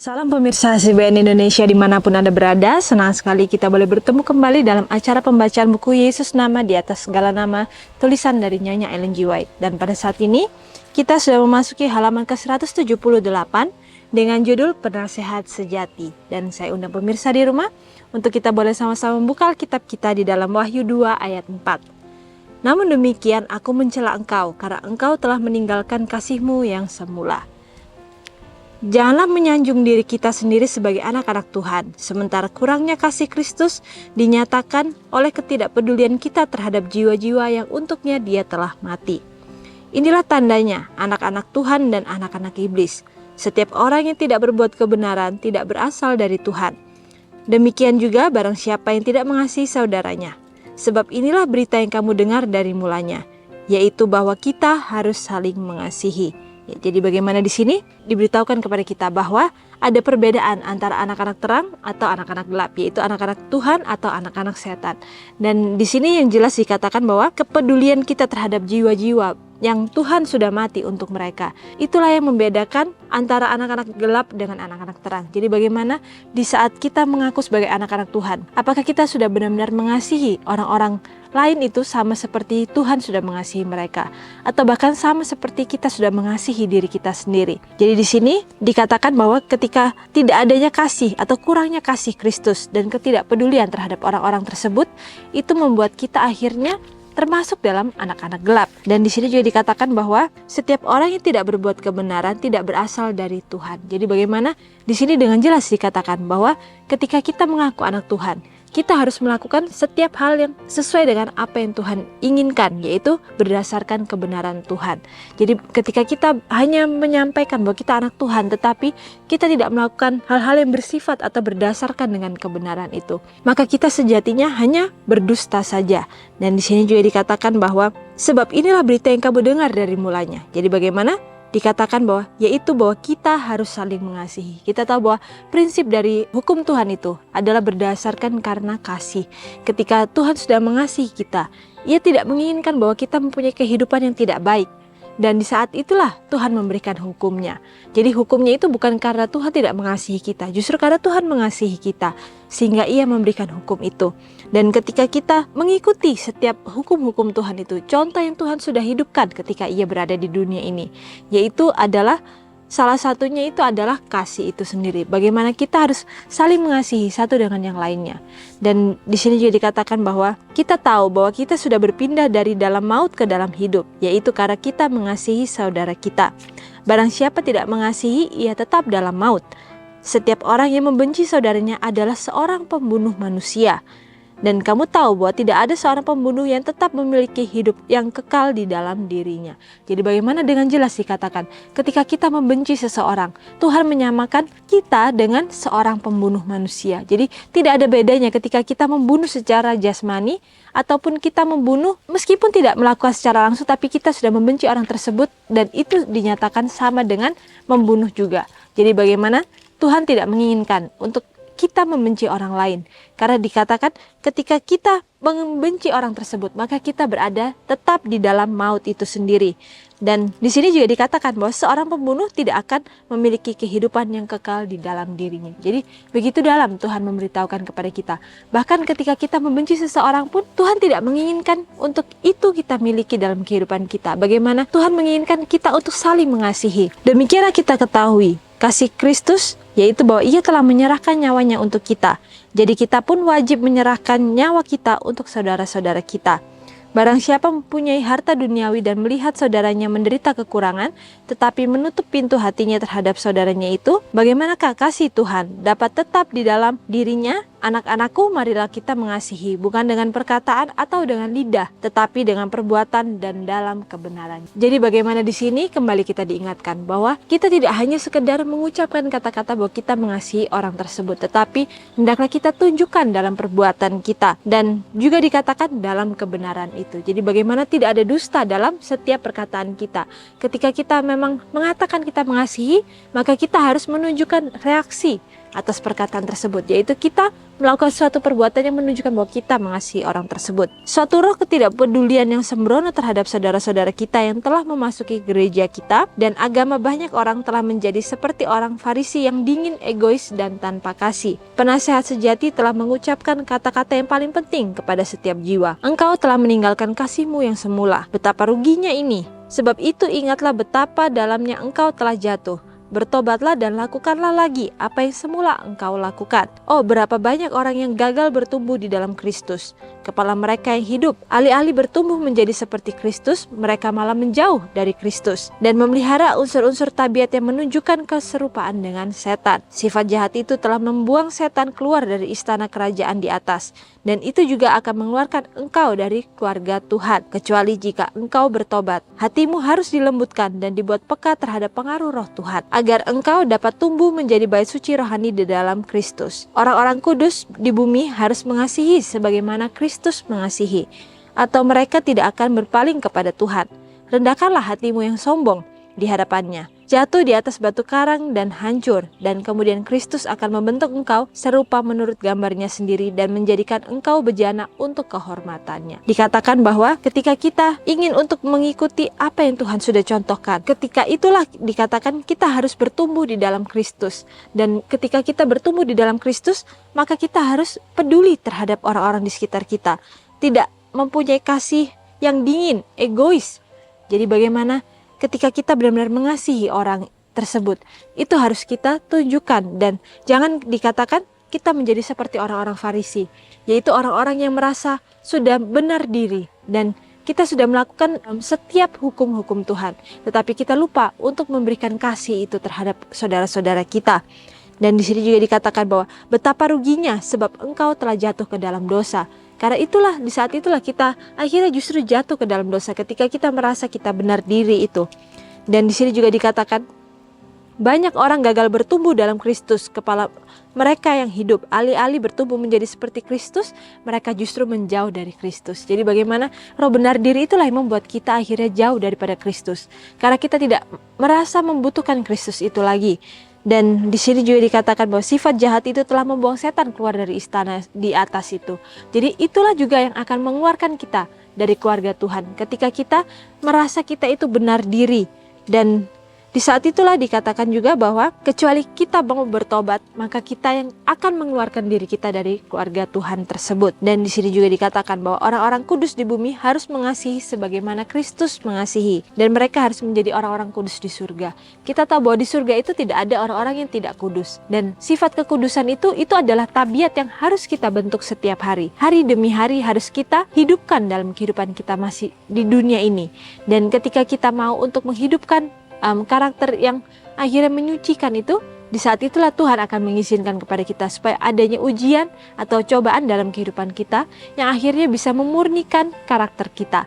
Salam pemirsa CBN Indonesia dimanapun Anda berada, senang sekali kita boleh bertemu kembali dalam acara pembacaan buku Yesus Nama di Atas Segala Nama, tulisan dari Nyonya Ellen G. White. Dan pada saat ini, kita sudah memasuki halaman ke-178 dengan judul Penasehat Sejati. Dan saya undang pemirsa di rumah untuk kita boleh sama-sama membuka Alkitab kita di dalam Wahyu 2 ayat 4. Namun demikian aku mencela engkau, karena engkau telah meninggalkan kasihmu yang semula. Janganlah menyanjung diri kita sendiri sebagai anak-anak Tuhan, sementara kurangnya kasih Kristus dinyatakan oleh ketidakpedulian kita terhadap jiwa-jiwa yang untuknya Dia telah mati. Inilah tandanya anak-anak Tuhan dan anak-anak iblis. Setiap orang yang tidak berbuat kebenaran tidak berasal dari Tuhan. Demikian juga barang siapa yang tidak mengasihi saudaranya. Sebab inilah berita yang kamu dengar dari mulanya, yaitu bahwa kita harus saling mengasihi. Ya, jadi bagaimana di sini diberitahukan kepada kita bahwa ada perbedaan antara anak-anak terang atau anak-anak gelap, yaitu anak-anak Tuhan atau anak-anak setan. Dan di sini yang jelas dikatakan bahwa kepedulian kita terhadap jiwa-jiwa yang Tuhan sudah mati untuk mereka, itulah yang membedakan antara anak-anak gelap dengan anak-anak terang. Jadi bagaimana di saat kita mengaku sebagai anak-anak Tuhan, apakah kita sudah benar-benar mengasihi orang-orang lain itu sama seperti Tuhan sudah mengasihi mereka, atau bahkan sama seperti kita sudah mengasihi diri kita sendiri. Jadi di sini dikatakan bahwa ketika tidak adanya kasih atau kurangnya kasih Kristus dan ketidakpedulian terhadap orang-orang tersebut, itu membuat kita akhirnya termasuk dalam anak-anak gelap. Dan di sini juga dikatakan bahwa setiap orang yang tidak berbuat kebenaran tidak berasal dari Tuhan. Jadi bagaimana di sini dengan jelas dikatakan bahwa ketika kita mengaku anak Tuhan, kita harus melakukan setiap hal yang sesuai dengan apa yang Tuhan inginkan, yaitu berdasarkan kebenaran Tuhan. Jadi ketika kita hanya menyampaikan bahwa kita anak Tuhan, tetapi kita tidak melakukan hal-hal yang bersifat atau berdasarkan dengan kebenaran itu, maka kita sejatinya hanya berdusta saja. Dan di sini juga dikatakan bahwa sebab inilah berita yang kamu dengar dari mulanya. Jadi bagaimana? Dikatakan bahwa yaitu bahwa kita harus saling mengasihi. Kita tahu bahwa prinsip dari hukum Tuhan itu adalah berdasarkan karena kasih. Ketika Tuhan sudah mengasihi kita, Ia tidak menginginkan bahwa kita mempunyai kehidupan yang tidak baik. Dan di saat itulah Tuhan memberikan hukumnya. Jadi hukumnya itu bukan karena Tuhan tidak mengasihi kita, justru karena Tuhan mengasihi kita, sehingga Ia memberikan hukum itu. Dan ketika kita mengikuti setiap hukum-hukum Tuhan itu, contoh yang Tuhan sudah hidupkan ketika Ia berada di dunia ini, yaitu adalah salah satunya itu adalah kasih itu sendiri. Bagaimana kita harus saling mengasihi satu dengan yang lainnya. Dan di sini juga dikatakan bahwa kita tahu bahwa kita sudah berpindah dari dalam maut ke dalam hidup, yaitu karena kita mengasihi saudara kita. Barang siapa tidak mengasihi, ia tetap dalam maut. Setiap orang yang membenci saudaranya adalah seorang pembunuh manusia. Dan kamu tahu bahwa tidak ada seorang pembunuh yang tetap memiliki hidup yang kekal di dalam dirinya. Jadi bagaimana dengan jelas dikatakan, ketika kita membenci seseorang, Tuhan menyamakan kita dengan seorang pembunuh manusia. Jadi tidak ada bedanya ketika kita membunuh secara jasmani, ataupun kita membunuh meskipun tidak melakukan secara langsung, tapi kita sudah membenci orang tersebut, dan itu dinyatakan sama dengan membunuh juga. Jadi bagaimana Tuhan tidak menginginkan untuk kita membenci orang lain, karena dikatakan ketika kita membenci orang tersebut, maka kita berada tetap di dalam maut itu sendiri. Dan di sini juga dikatakan bahwa seorang pembunuh tidak akan memiliki kehidupan yang kekal di dalam dirinya. Jadi begitu dalam Tuhan memberitahukan kepada kita. Bahkan ketika kita membenci seseorang pun, Tuhan tidak menginginkan untuk itu kita miliki dalam kehidupan kita. Bagaimana Tuhan menginginkan kita untuk saling mengasihi. Demikianlah kita ketahui kasih Kristus, yaitu bahwa Ia telah menyerahkan nyawanya untuk kita. Jadi kita pun wajib menyerahkan nyawa kita untuk saudara-saudara kita. Barang siapa mempunyai harta duniawi dan melihat saudaranya menderita kekurangan, tetapi menutup pintu hatinya terhadap saudaranya itu, bagaimanakah kasih Tuhan dapat tetap di dalam dirinya? Anak-anakku, marilah kita mengasihi, bukan dengan perkataan atau dengan lidah, tetapi dengan perbuatan dan dalam kebenaran. Jadi bagaimana di sini kembali kita diingatkan bahwa kita tidak hanya sekedar mengucapkan kata-kata bahwa kita mengasihi orang tersebut, tetapi hendaklah kita tunjukkan dalam perbuatan kita, dan juga dikatakan dalam kebenaran itu. Jadi bagaimana tidak ada dusta dalam setiap perkataan kita. Ketika kita memang mengatakan kita mengasihi, maka kita harus menunjukkan reaksi atas perkataan tersebut, yaitu kita melakukan suatu perbuatan yang menunjukkan bahwa kita mengasihi orang tersebut. Suatu roh ketidakpedulian yang sembrono terhadap saudara-saudara kita yang telah memasuki gereja kita dan agama. Banyak orang telah menjadi seperti orang Farisi yang dingin, egois, dan tanpa kasih. Penasehat sejati telah mengucapkan kata-kata yang paling penting kepada setiap jiwa. Engkau telah meninggalkan kasihmu yang semula. Betapa ruginya ini. Sebab itu ingatlah betapa dalamnya engkau telah jatuh. Bertobatlah dan lakukanlah lagi apa yang semula engkau lakukan. Oh, berapa banyak orang yang gagal bertumbuh di dalam Kristus. Kepala mereka yang hidup, alih-alih bertumbuh menjadi seperti Kristus, mereka malah menjauh dari Kristus dan memelihara unsur-unsur tabiat yang menunjukkan keserupaan dengan setan. Sifat jahat itu telah membuang setan keluar dari istana kerajaan di atas, dan itu juga akan mengeluarkan engkau dari keluarga Tuhan, kecuali jika engkau bertobat. Hatimu harus dilembutkan dan dibuat peka terhadap pengaruh roh Tuhan, agar engkau dapat tumbuh menjadi bait suci rohani di dalam Kristus. Orang-orang kudus di bumi harus mengasihi sebagaimana Kristus mengasihi, atau mereka tidak akan berpaling kepada Tuhan. Rendahkanlah hatimu yang sombong di hadapannya. Jatuh di atas batu karang dan hancur, dan kemudian Kristus akan membentuk engkau serupa menurut gambarnya sendiri dan menjadikan engkau bejana untuk kehormatannya. Dikatakan bahwa ketika kita ingin untuk mengikuti apa yang Tuhan sudah contohkan, ketika itulah dikatakan kita harus bertumbuh di dalam Kristus. Dan ketika kita bertumbuh di dalam Kristus, maka kita harus peduli terhadap orang-orang di sekitar kita. Tidak mempunyai kasih yang dingin, egois. Jadi bagaimana ketika kita benar-benar mengasihi orang tersebut, itu harus kita tunjukkan. Dan jangan dikatakan kita menjadi seperti orang-orang Farisi, yaitu orang-orang yang merasa sudah benar diri dan kita sudah melakukan setiap hukum-hukum Tuhan, tetapi kita lupa untuk memberikan kasih itu terhadap saudara-saudara kita. Dan di sini juga dikatakan bahwa betapa ruginya sebab engkau telah jatuh ke dalam dosa. Karena itulah, di saat itulah kita akhirnya justru jatuh ke dalam dosa ketika kita merasa kita benar diri itu. Dan di sini juga dikatakan banyak orang gagal bertumbuh dalam Kristus. Kepala mereka yang hidup, alih-alih bertumbuh menjadi seperti Kristus, mereka justru menjauh dari Kristus. Jadi bagaimana roh benar diri itulah yang membuat kita akhirnya jauh daripada Kristus. Karena kita tidak merasa membutuhkan Kristus itu lagi. Dan di sini juga dikatakan bahwa sifat jahat itu telah membuang setan keluar dari istana di atas itu. Jadi itulah juga yang akan mengeluarkan kita dari keluarga Tuhan. Ketika kita merasa kita itu benar diri. Dan di saat itulah dikatakan juga bahwa kecuali kita mau bertobat, maka kita yang akan mengeluarkan diri kita dari keluarga Tuhan tersebut. Dan di sini juga dikatakan bahwa orang-orang kudus di bumi harus mengasihi sebagaimana Kristus mengasihi, dan mereka harus menjadi orang-orang kudus di surga. Kita tahu bahwa di surga itu tidak ada orang-orang yang tidak kudus, dan sifat kekudusan itu adalah tabiat yang harus kita bentuk setiap hari. Hari demi hari harus kita hidupkan dalam kehidupan kita masih di dunia ini. Dan ketika kita mau untuk menghidupkan karakter yang akhirnya menyucikan itu, di saat itulah Tuhan akan mengizinkan kepada kita supaya adanya ujian atau cobaan dalam kehidupan kita yang akhirnya bisa memurnikan karakter kita.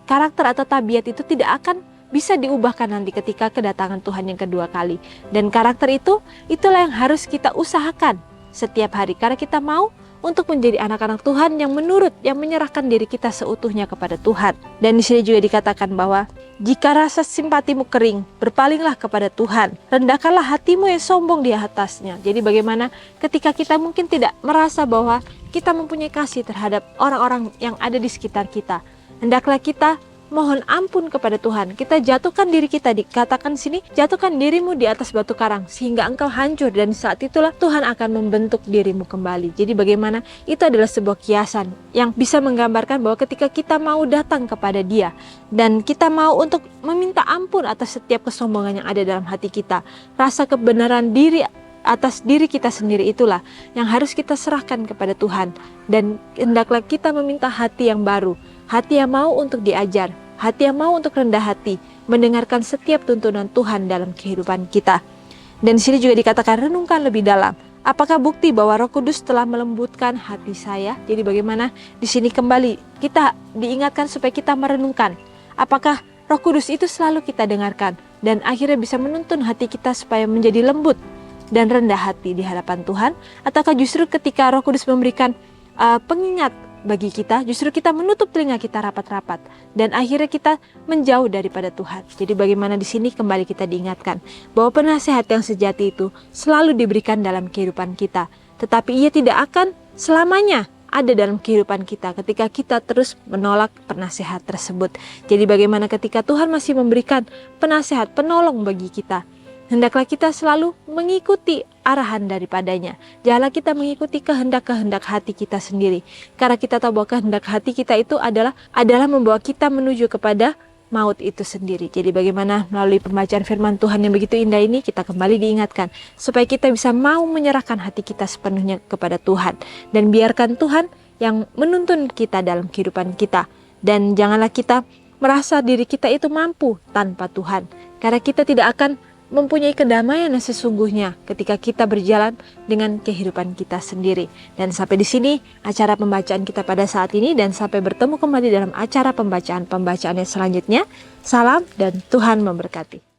Karakter atau tabiat itu tidak akan bisa diubahkan nanti ketika kedatangan Tuhan yang kedua kali. Dan karakter itulah yang harus kita usahakan setiap hari, karena kita mau untuk menjadi anak-anak Tuhan yang menurut, yang menyerahkan diri kita seutuhnya kepada Tuhan. Dan di sini juga dikatakan bahwa jika rasa simpatimu kering, berpalinglah kepada Tuhan. Rendahkanlah hatimu yang sombong di atasnya. Jadi bagaimana ketika kita mungkin tidak merasa bahwa kita mempunyai kasih terhadap orang-orang yang ada di sekitar kita, hendaklah kita mohon ampun kepada Tuhan. Kita jatuhkan diri kita, dikatakan di sini, jatuhkan dirimu di atas batu karang sehingga engkau hancur, dan saat itulah Tuhan akan membentuk dirimu kembali. Jadi bagaimana itu adalah sebuah kiasan yang bisa menggambarkan bahwa ketika kita mau datang kepada Dia dan kita mau untuk meminta ampun atas setiap kesombongan yang ada dalam hati kita, rasa kebenaran diri atas diri kita sendiri itulah yang harus kita serahkan kepada Tuhan. Dan hendaklah kita meminta hati yang baru, hati yang mau untuk diajar, hati yang mau untuk rendah hati, mendengarkan setiap tuntunan Tuhan dalam kehidupan kita. Dan di sini juga dikatakan renungkan lebih dalam. Apakah bukti bahwa Roh Kudus telah melembutkan hati saya? Jadi bagaimana di sini kembali kita diingatkan supaya kita merenungkan. Apakah Roh Kudus itu selalu kita dengarkan dan akhirnya bisa menuntun hati kita supaya menjadi lembut dan rendah hati di hadapan Tuhan? Ataukah justru ketika Roh Kudus memberikan pengingat bagi kita, justru kita menutup telinga kita rapat-rapat dan akhirnya kita menjauh daripada Tuhan. Jadi bagaimana di sini kembali kita diingatkan bahwa penasehat yang sejati itu selalu diberikan dalam kehidupan kita, tetapi ia tidak akan selamanya ada dalam kehidupan kita ketika kita terus menolak penasehat tersebut. Jadi bagaimana ketika Tuhan masih memberikan penasehat, penolong bagi kita, hendaklah kita selalu mengikuti arahan daripadanya. Janganlah kita mengikuti kehendak-kehendak hati kita sendiri. Karena kita tahu bahwa kehendak hati kita itu adalah membawa kita menuju kepada maut itu sendiri. Jadi bagaimana melalui pembacaan firman Tuhan yang begitu indah ini kita kembali diingatkan supaya kita bisa mau menyerahkan hati kita sepenuhnya kepada Tuhan. Dan biarkan Tuhan yang menuntun kita dalam kehidupan kita. Dan janganlah kita merasa diri kita itu mampu tanpa Tuhan. Karena kita tidak akan mempunyai kedamaian yang sesungguhnya ketika kita berjalan dengan kehidupan kita sendiri. Dan sampai di sini acara pembacaan kita pada saat ini, dan sampai bertemu kembali dalam acara pembacaan yang selanjutnya. Salam dan Tuhan memberkati.